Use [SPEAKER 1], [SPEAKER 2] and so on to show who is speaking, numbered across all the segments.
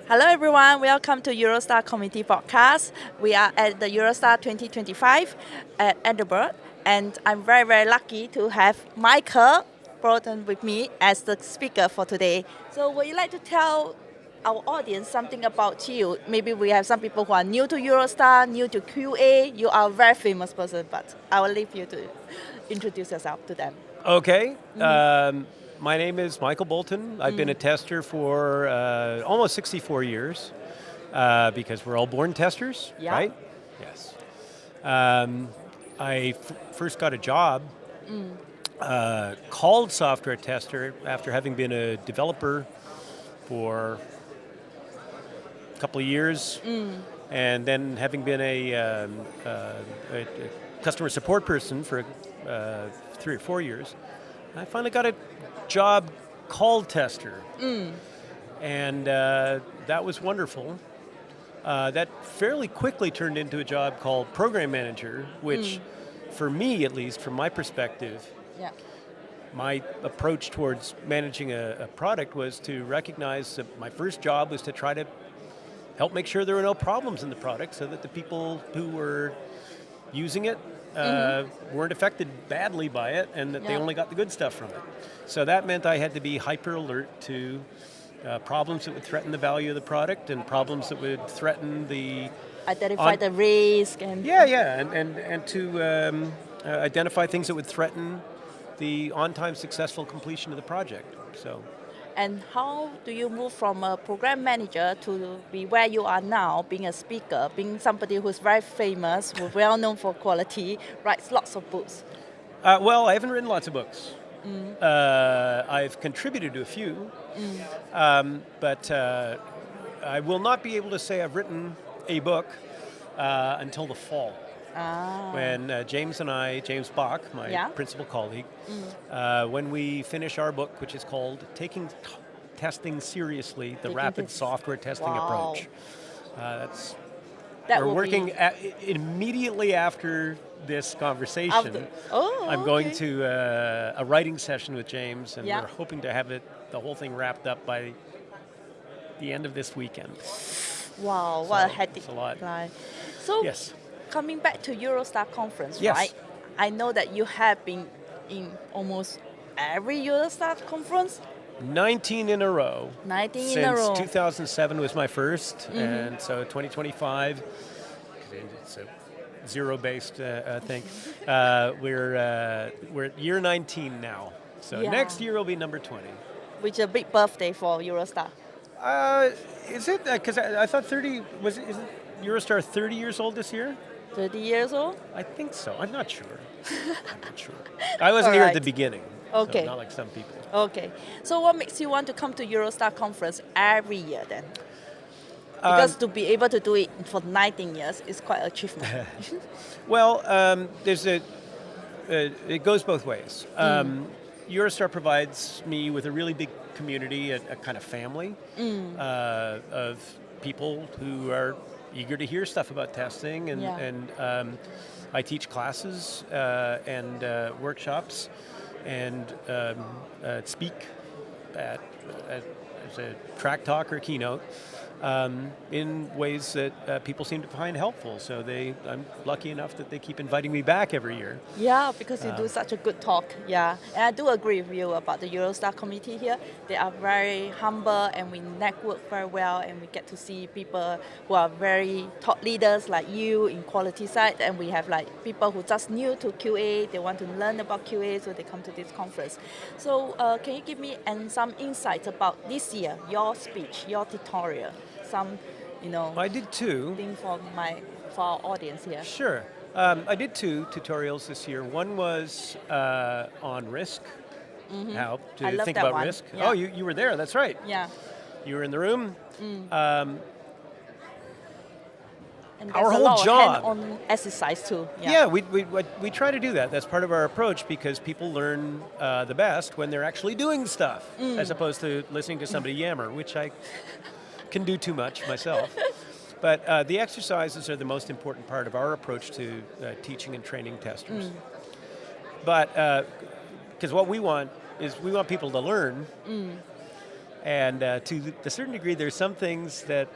[SPEAKER 1] Hello everyone, welcome to Eurostar Committee Podcast. We are at the Eurostar 2025 at Edinburgh, and I'm very, very lucky to have Michael Bolton with me as the speaker for today. So would you like to tell our audience something about you? Maybe we have some people who are new to Eurostar, new to QA. You are a very famous person, but I will leave you to introduce yourself to them.
[SPEAKER 2] Okay. My name is Michael Bolton. I've been a tester for almost 64 years because we're all born testers,
[SPEAKER 1] Yeah.
[SPEAKER 2] right? Yes. I first got a job called software tester after having been a developer for a couple of years and then having been a customer support person for 3 or 4 years. I finally got a job called tester, and that was wonderful. That fairly quickly turned into a job called program manager, which for me, at least from my perspective,
[SPEAKER 1] Yeah.
[SPEAKER 2] my approach towards managing a product was to recognize that my first job was to try to help make sure there were no problems in the product so that the people who were using it weren't affected badly by it and that they
[SPEAKER 1] Yeah.
[SPEAKER 2] only got the good stuff from it. So that meant I had to be hyper alert to problems that would threaten the value of the product and problems that would threaten the...
[SPEAKER 1] Identify the risk and
[SPEAKER 2] and to identify things that would threaten the on-time successful completion of the project. So.
[SPEAKER 1] And how do you move from a program manager to be where you are now, being a speaker, being somebody who's very famous, who's well known for quality, writes lots of books?
[SPEAKER 2] Well, I haven't written lots of books. I've contributed to a few, but I will not be able to say I've written a book until the fall. When James and I, James Bach, my principal colleague, when we finish our book, which is called Taking Testing Seriously, the Rapid Software Testing Approach. We're working immediately after this conversation. I'm going to a writing session with James, and we're hoping to have the whole thing wrapped up by the end of this weekend.
[SPEAKER 1] Wow, what a hectic
[SPEAKER 2] life.
[SPEAKER 1] So,
[SPEAKER 2] yes.
[SPEAKER 1] Coming back to Eurostar conference,
[SPEAKER 2] Yes.
[SPEAKER 1] right? I know that you have been in almost every Eurostar conference.
[SPEAKER 2] 19 in a row.
[SPEAKER 1] 19 in a row.
[SPEAKER 2] Since 2007 was my first, and so 2025, it's a zero-based thing. We're at year 19 now, so next year will be number 20.
[SPEAKER 1] Which is a big birthday for Eurostar.
[SPEAKER 2] Is it? Because I thought 30 isn't Eurostar 30 years old this year?
[SPEAKER 1] 30 years old?
[SPEAKER 2] I think so. I'm not sure. I wasn't here at the beginning.
[SPEAKER 1] Okay.
[SPEAKER 2] So not like some people.
[SPEAKER 1] Okay. So what makes you want to come to Eurostar conference every year then? Because to be able to do it for 19 years is quite an achievement.
[SPEAKER 2] Well, it goes both ways. Eurostar provides me with a really big community, a kind of family of people who are eager to hear stuff about testing, and I teach classes and workshops and speak as a track talk or keynote in ways that people seem to find helpful. So I'm lucky enough that they keep inviting me back every year.
[SPEAKER 1] Yeah, because you do such a good talk. Yeah, and I do agree with you about the Eurostar committee here. They are very humble, and we network very well, and we get to see people who are very top leaders like you in quality side, and we have like people who just new to QA. They want to learn about QA, so they come to this conference. So can you give me some insights about this year, your speech, your tutorial? Some,
[SPEAKER 2] I did two.
[SPEAKER 1] Thing for our audience here.
[SPEAKER 2] Sure. I did two tutorials this year. One was on risk, how to think about risk.
[SPEAKER 1] Yeah.
[SPEAKER 2] Oh, you were there, that's right.
[SPEAKER 1] Yeah.
[SPEAKER 2] You were in the room.
[SPEAKER 1] And
[SPEAKER 2] our
[SPEAKER 1] there's
[SPEAKER 2] whole
[SPEAKER 1] a lot
[SPEAKER 2] job.
[SPEAKER 1] Of hand-on exercise too.
[SPEAKER 2] Yeah, we try to do that. That's part of our approach because people learn the best when they're actually doing stuff, as opposed to listening to somebody yammer, which I can do too much myself. But the exercises are the most important part of our approach to teaching and training testers. But because what we want is we want people to learn, And to a certain degree, there's some things that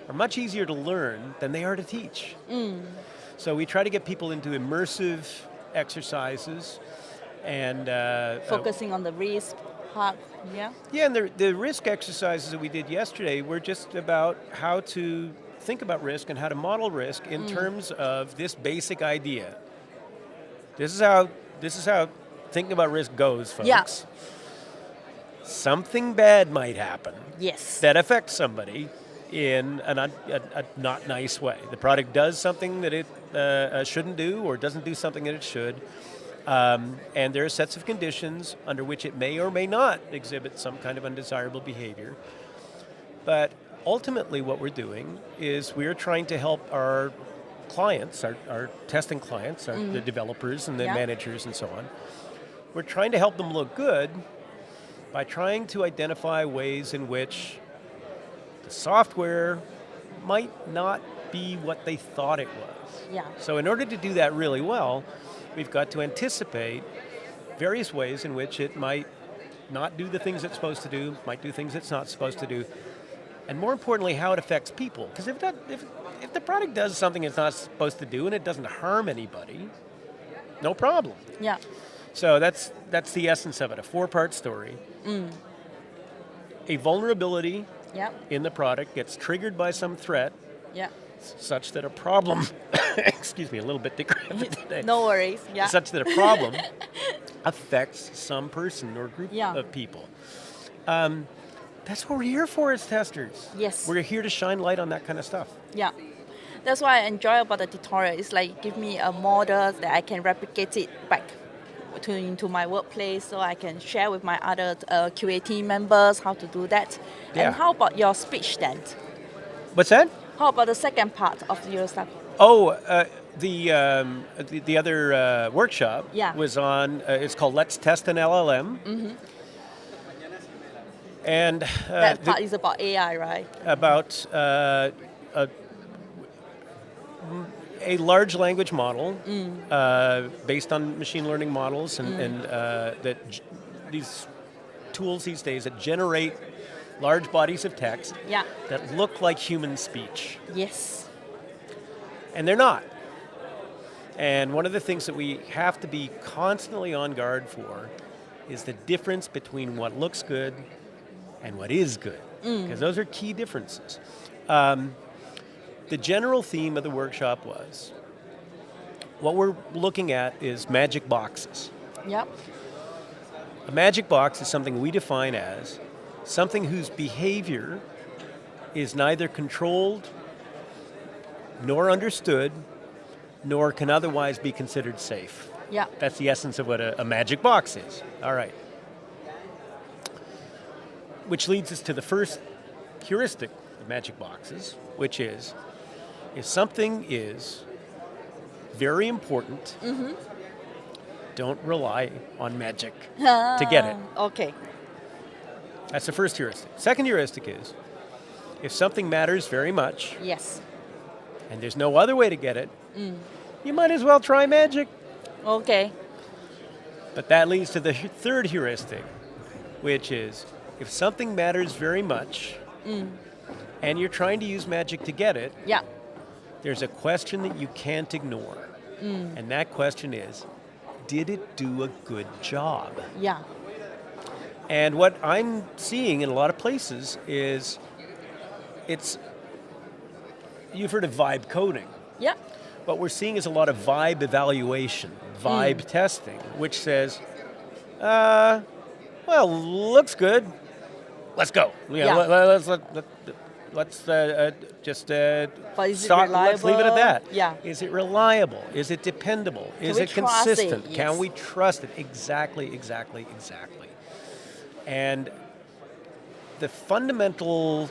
[SPEAKER 2] are much easier to learn than they are to teach. So we try to get people into immersive exercises and
[SPEAKER 1] Focusing on the risk part, yeah?
[SPEAKER 2] yeah, and the risk exercises that we did yesterday were just about how to think about risk and how to model risk in terms of this basic idea. This is how thinking about risk goes, folks.
[SPEAKER 1] Yeah.
[SPEAKER 2] Something bad might happen
[SPEAKER 1] Yes.
[SPEAKER 2] that affects somebody in a not nice way. The product does something that it shouldn't do or doesn't do something that it should. And there are sets of conditions under which it may or may not exhibit some kind of undesirable behavior. But ultimately what we're doing is we're trying to help our clients, our testing clients, the developers and the managers and so on. We're trying to help them look good by trying to identify ways in which the software might not be what they thought it was.
[SPEAKER 1] Yeah.
[SPEAKER 2] So in order to do that really well, we've got to anticipate various ways in which it might not do the things it's supposed to do, might do things it's not supposed to do, and more importantly, how it affects people. Because if the product does something it's not supposed to do and it doesn't harm anybody, no problem.
[SPEAKER 1] Yeah.
[SPEAKER 2] So that's the essence of it, a 4-part story. A vulnerability
[SPEAKER 1] Yeah.
[SPEAKER 2] in the product gets triggered by some threat
[SPEAKER 1] Yeah.
[SPEAKER 2] such that a problem, excuse me, a little bit decrepit today.
[SPEAKER 1] No worries. Yeah.
[SPEAKER 2] Such that a problem affects some person or group
[SPEAKER 1] Yeah.
[SPEAKER 2] of people. That's what we're here for as testers.
[SPEAKER 1] Yes.
[SPEAKER 2] We're here to shine light on that kind of stuff.
[SPEAKER 1] Yeah. That's why I enjoy about the tutorial. It's like give me a model that I can replicate it back into my workplace, so I can share with my other QA team members how to do that.
[SPEAKER 2] Yeah.
[SPEAKER 1] And how about your speech then?
[SPEAKER 2] What's that?
[SPEAKER 1] How about the second part of your stuff?
[SPEAKER 2] Oh, the other workshop was on, it's called Let's Test an LLM. And
[SPEAKER 1] That part is about AI, right?
[SPEAKER 2] about a large language model based on machine learning models and these tools these days that generate large bodies of text that look like human speech.
[SPEAKER 1] Yes.
[SPEAKER 2] And they're not. And one of the things that we have to be constantly on guard for is the difference between what looks good and what is good, because those are key differences. The general theme of the workshop was, what we're looking at is magic boxes.
[SPEAKER 1] Yep.
[SPEAKER 2] A magic box is something we define as something whose behavior is neither controlled nor understood nor can otherwise be considered safe.
[SPEAKER 1] Yeah.
[SPEAKER 2] That's the essence of what a magic box is. All right. Which leads us to the first heuristic of magic boxes, which is, if something is very important, don't rely on magic to get it.
[SPEAKER 1] Okay.
[SPEAKER 2] That's the first heuristic. Second heuristic is, if something matters very much,
[SPEAKER 1] Yes.
[SPEAKER 2] and there's no other way to get it, you might as well try magic.
[SPEAKER 1] Okay.
[SPEAKER 2] But that leads to the third heuristic, which is, if something matters very much, and you're trying to use magic to get it,
[SPEAKER 1] Yeah.
[SPEAKER 2] there's a question that you can't ignore. And that question is, did it do a good job?
[SPEAKER 1] Yeah.
[SPEAKER 2] And what I'm seeing in a lot of places is, you've heard of vibe coding.
[SPEAKER 1] Yeah.
[SPEAKER 2] What we're seeing is a lot of vibe evaluation, vibe testing, which says, well, looks good. Let's go. Let's just
[SPEAKER 1] But is it
[SPEAKER 2] start. Let's leave it at
[SPEAKER 1] reliable?
[SPEAKER 2] that.
[SPEAKER 1] Yeah.
[SPEAKER 2] Is it reliable? Is it dependable? Is
[SPEAKER 1] we
[SPEAKER 2] it
[SPEAKER 1] trust it?
[SPEAKER 2] consistent? Can
[SPEAKER 1] Yes.
[SPEAKER 2] we trust it? Exactly. And the fundamental,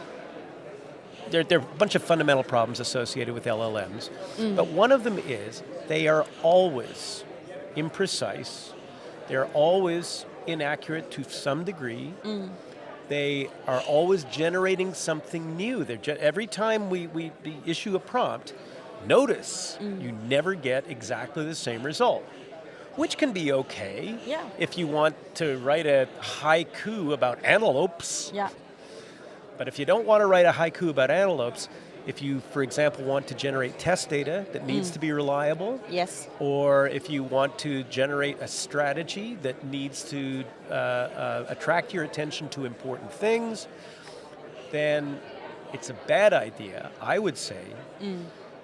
[SPEAKER 2] there are a bunch of fundamental problems associated with LLMs, but one of them is they are always imprecise. They're always inaccurate to some degree. They are always generating something new. Every time we issue a prompt, notice you never get exactly the same result. which can be okay
[SPEAKER 1] Yeah.
[SPEAKER 2] if you want to write a haiku about antelopes.
[SPEAKER 1] Yeah.
[SPEAKER 2] But if you don't want to write a haiku about antelopes, if you, for example, want to generate test data that needs to be reliable,
[SPEAKER 1] Yes.
[SPEAKER 2] or if you want to generate a strategy that needs to attract your attention to important things, then it's a bad idea, I would say,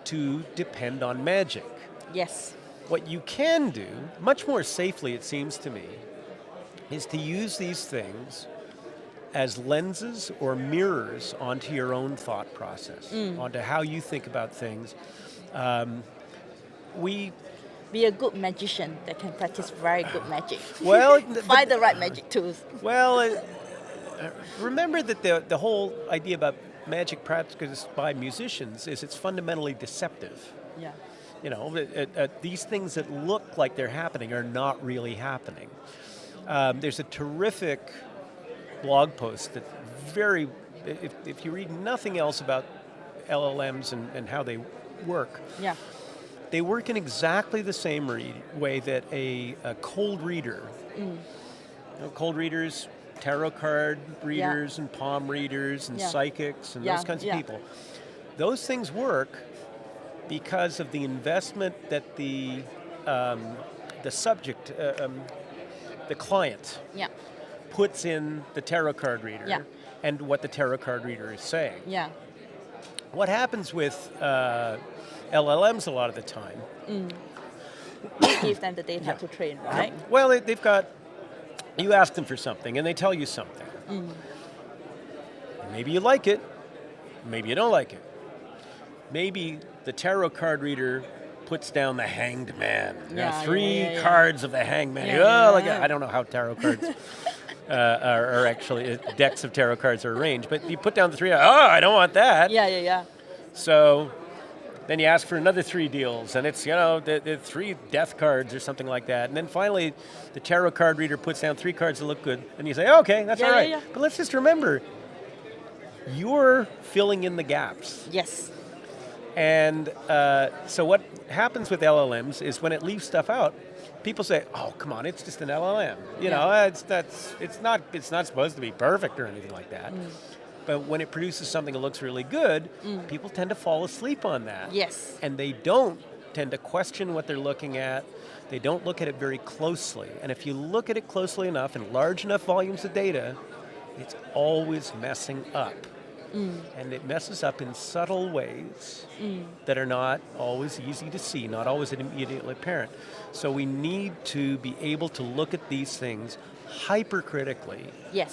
[SPEAKER 2] to depend on magic.
[SPEAKER 1] Yes.
[SPEAKER 2] What you can do, much more safely it seems to me, is to use these things as lenses or mirrors onto your own thought process, onto how you think about things.
[SPEAKER 1] Be a good magician that can practice very good magic.
[SPEAKER 2] Well,
[SPEAKER 1] Find the right magic tools.
[SPEAKER 2] well, remember that the whole idea about magic practiced by musicians is it's fundamentally deceptive.
[SPEAKER 1] Yeah.
[SPEAKER 2] You know, these things that look like they're happening are not really happening. There's a terrific blog post that if you read nothing else about LLMs and how they work,
[SPEAKER 1] Yeah.
[SPEAKER 2] they work in exactly the same way that a cold reader, cold readers, tarot card readers and palm readers and psychics and those kinds of people, those things work because of the investment that the subject, the client, puts in the tarot card reader and what the tarot card reader is saying.
[SPEAKER 1] Yeah.
[SPEAKER 2] What happens with LLMs a lot of the time?
[SPEAKER 1] Give them the data to train, right?
[SPEAKER 2] Well, they've got, you ask them for something and they tell you something. Maybe you like it, maybe you don't like it. Maybe the tarot card reader puts down the Hanged Man. Three cards of the Hanged Man. I don't know how tarot cards are actually, decks of tarot cards are arranged, but you put down the three, I don't want that.
[SPEAKER 1] Yeah.
[SPEAKER 2] So then you ask for another 3 deals, and it's, the 3 death cards or something like that. And then finally, the tarot card reader puts down 3 cards that look good, and you say, okay, that's all right.
[SPEAKER 1] Yeah.
[SPEAKER 2] But let's just remember, you're filling in the gaps.
[SPEAKER 1] Yes.
[SPEAKER 2] And so what happens with LLMs is when it leaves stuff out, people say, "Oh, come on, it's just an LLM. It's not supposed to be perfect or anything like that." But when it produces something that looks really good, people tend to fall asleep on that.
[SPEAKER 1] Yes.
[SPEAKER 2] And they don't tend to question what they're looking at. They don't look at it very closely. And if you look at it closely enough in large enough volumes of data, it's always messing up. And it messes up in subtle ways that are not always easy to see, not always immediately apparent. So we need to be able to look at these things hypercritically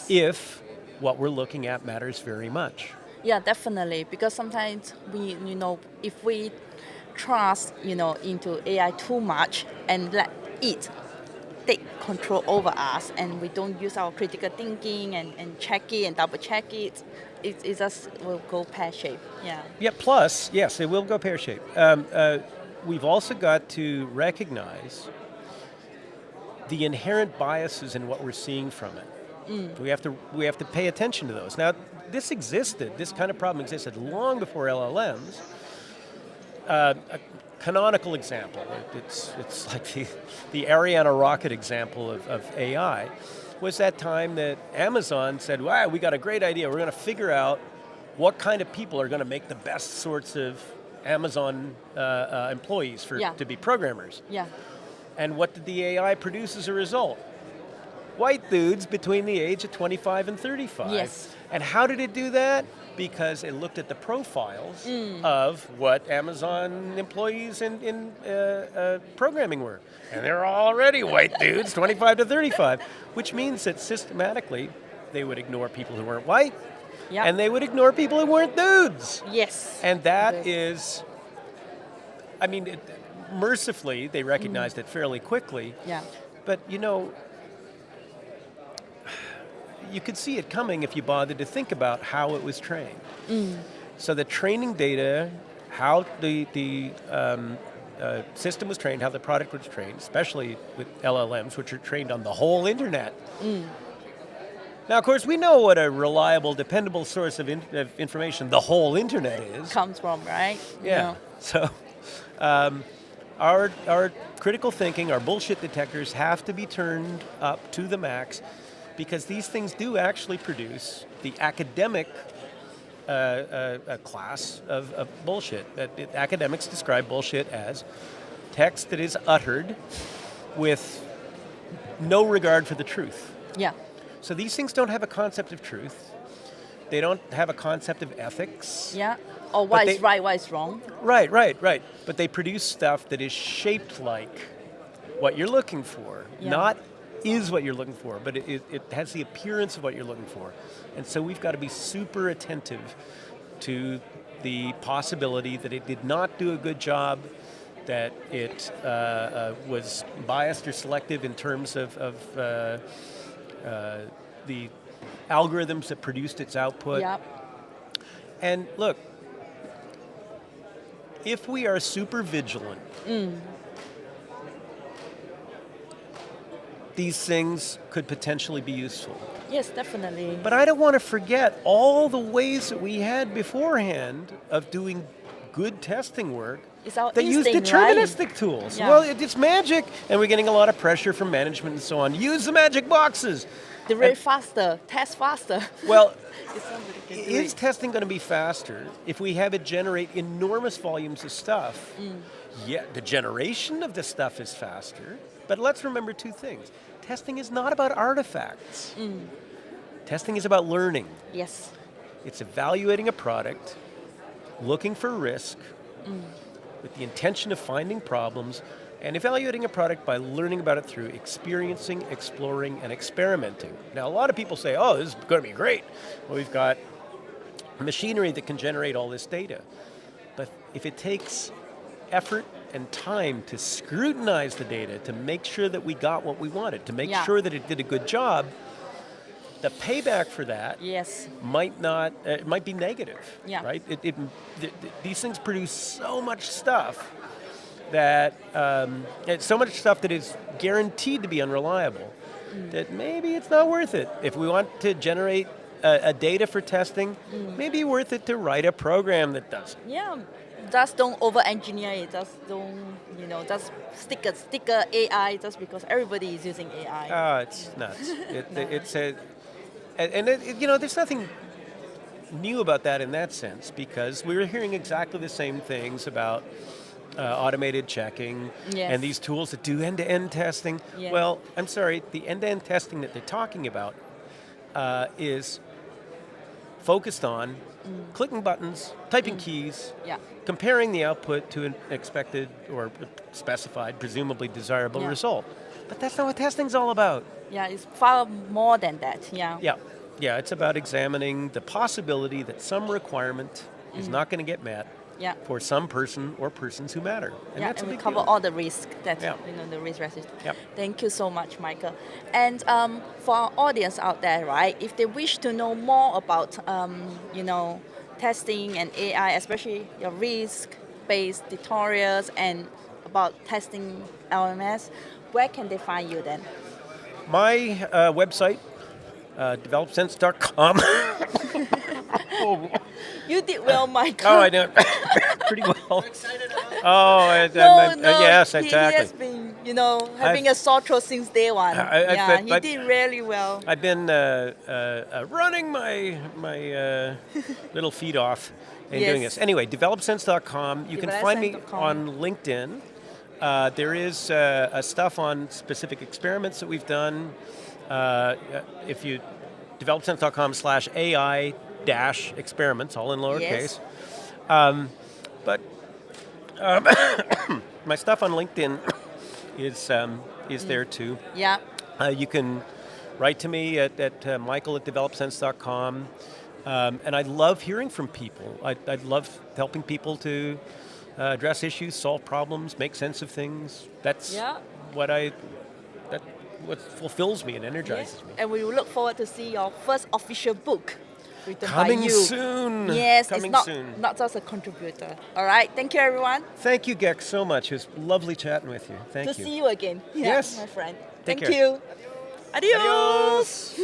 [SPEAKER 2] if what we're looking at matters very much.
[SPEAKER 1] Yeah, definitely. Because sometimes if we trust, into AI too much and let it take control over us, and we don't use our critical thinking and check it and double check it, it just will go pear-shaped. Yeah,
[SPEAKER 2] plus, yes, it will go pear-shaped. We've also got to recognize the inherent biases in what we're seeing from it. We have to pay attention to those. Now, this kind of problem existed long before LLMs. A canonical example, it's like the Ariana rocket example of AI, was that time that Amazon said, wow, we got a great idea. We're going to figure out what kind of people are going to make the best sorts of Amazon employees to be programmers.
[SPEAKER 1] Yeah.
[SPEAKER 2] And what did the AI produce as a result? White dudes between the age of 25 and 35.
[SPEAKER 1] Yes.
[SPEAKER 2] And how did it do that? Because it looked at the profiles of what Amazon employees in programming were. And they're already white dudes, 25 to 35, which means that systematically they would ignore people who weren't white, and they would ignore people who weren't dudes.
[SPEAKER 1] Yes.
[SPEAKER 2] And that is, mercifully, they recognized it fairly quickly.
[SPEAKER 1] Yeah.
[SPEAKER 2] But, you could see it coming if you bothered to think about how it was trained. So the training data, how the system was trained, how the product was trained, especially with LLMs, which are trained on the whole internet. Now, of course, we know what a reliable, dependable source of information the whole internet is.
[SPEAKER 1] Comes from, right?
[SPEAKER 2] Yeah. So our critical thinking, our bullshit detectors have to be turned up to the max, because these things do actually produce the academic class of bullshit. Academics describe bullshit as text that is uttered with no regard for the truth.
[SPEAKER 1] Yeah.
[SPEAKER 2] So these things don't have a concept of truth. They don't have a concept of ethics.
[SPEAKER 1] Yeah. Or what is right, what is wrong.
[SPEAKER 2] Right. But they produce stuff that is shaped like what you're looking for.
[SPEAKER 1] Yeah.
[SPEAKER 2] Not is what you're looking for, but it has the appearance of what you're looking for. And so we've got to be super attentive to the possibility that it did not do a good job, that it was biased or selective in terms of the algorithms that produced its output.
[SPEAKER 1] Yep.
[SPEAKER 2] And look, if we are super vigilant, these things could potentially be useful.
[SPEAKER 1] Yes, definitely.
[SPEAKER 2] But I don't want to forget all the ways that we had beforehand of doing good testing work
[SPEAKER 1] It's our
[SPEAKER 2] that use
[SPEAKER 1] instinct,
[SPEAKER 2] deterministic
[SPEAKER 1] right?
[SPEAKER 2] tools.
[SPEAKER 1] Yeah.
[SPEAKER 2] Well, it's magic, and we're getting a lot of pressure from management and so on. Use the magic boxes.
[SPEAKER 1] They rate faster, test faster.
[SPEAKER 2] Well,
[SPEAKER 1] If somebody can do
[SPEAKER 2] is
[SPEAKER 1] it.
[SPEAKER 2] testing going to be faster if we have it generate enormous volumes of stuff? Yeah, the generation of the stuff is faster, but let's remember two things. Testing is not about artifacts. Testing is about learning.
[SPEAKER 1] Yes.
[SPEAKER 2] It's evaluating a product, looking for risk, with the intention of finding problems, and evaluating a product by learning about it through experiencing, exploring, and experimenting. Now, a lot of people say, oh, this is going to be great. Well, we've got machinery that can generate all this data. But if it takes effort and time to scrutinize the data, to make sure that we got what we wanted, to make sure that it did a good job, the payback for that
[SPEAKER 1] Yes.
[SPEAKER 2] might not, it might be negative,
[SPEAKER 1] Yeah.
[SPEAKER 2] right? These things produce so much stuff that, it's so much stuff that is guaranteed to be unreliable, that maybe it's not worth it. If we want to generate a data for testing, maybe worth it to write a program that does it.
[SPEAKER 1] Yeah. Just don't over-engineer it. Just don't, just stick a AI just because everybody is using AI.
[SPEAKER 2] Oh, it's nuts. There's nothing new about that in that sense, because we were hearing exactly the same things about automated checking and these tools that do end-to-end testing.
[SPEAKER 1] Yes.
[SPEAKER 2] Well, I'm sorry, the end-to-end testing that they're talking about is focused on clicking buttons, typing keys, comparing the output to an expected or specified, presumably desirable result. But that's not what testing's all about.
[SPEAKER 1] Yeah, it's far more than that.
[SPEAKER 2] Yeah, it's about examining the possibility that some requirement is not going to get met for some person or persons who matter. And that's
[SPEAKER 1] and
[SPEAKER 2] a
[SPEAKER 1] we
[SPEAKER 2] big
[SPEAKER 1] cover
[SPEAKER 2] deal.
[SPEAKER 1] all the risk that, the risk resistance.
[SPEAKER 2] Yep.
[SPEAKER 1] Thank you so much, Michael. And for our audience out there, right, if they wish to know more about, testing and AI, especially your risk-based tutorials and about testing LMS, where can they find you then?
[SPEAKER 2] My website, DevelopSense.com.
[SPEAKER 1] You did well, Michael.
[SPEAKER 2] Oh, I know. Pretty well. Yes, exactly.
[SPEAKER 1] He has been, having a sore throat since day one. He did really well.
[SPEAKER 2] I've been running my little feet off and doing this. Anyway, DevelopSense.com. You can find me on LinkedIn. There is stuff on specific experiments that we've done. If you DevelopSense.com/AI-experiments, all in lowercase. But my stuff on LinkedIn is there too.
[SPEAKER 1] Yeah.
[SPEAKER 2] You can write to me at michael@developsense.com. And I love hearing from people. I love helping people to address issues, solve problems, make sense of things. That's what fulfills me and energizes me.
[SPEAKER 1] And we look forward to see your first official book written
[SPEAKER 2] Coming
[SPEAKER 1] by you.
[SPEAKER 2] soon.
[SPEAKER 1] Yes,
[SPEAKER 2] Coming
[SPEAKER 1] it's
[SPEAKER 2] soon.
[SPEAKER 1] not just a contributor. All right, thank you, everyone.
[SPEAKER 2] Thank you, Gex, so much. It was lovely chatting with you. Thank you.
[SPEAKER 1] To see you again.
[SPEAKER 2] Yes.
[SPEAKER 1] My friend.
[SPEAKER 2] Take
[SPEAKER 1] Thank
[SPEAKER 2] care.
[SPEAKER 1] you. Adios.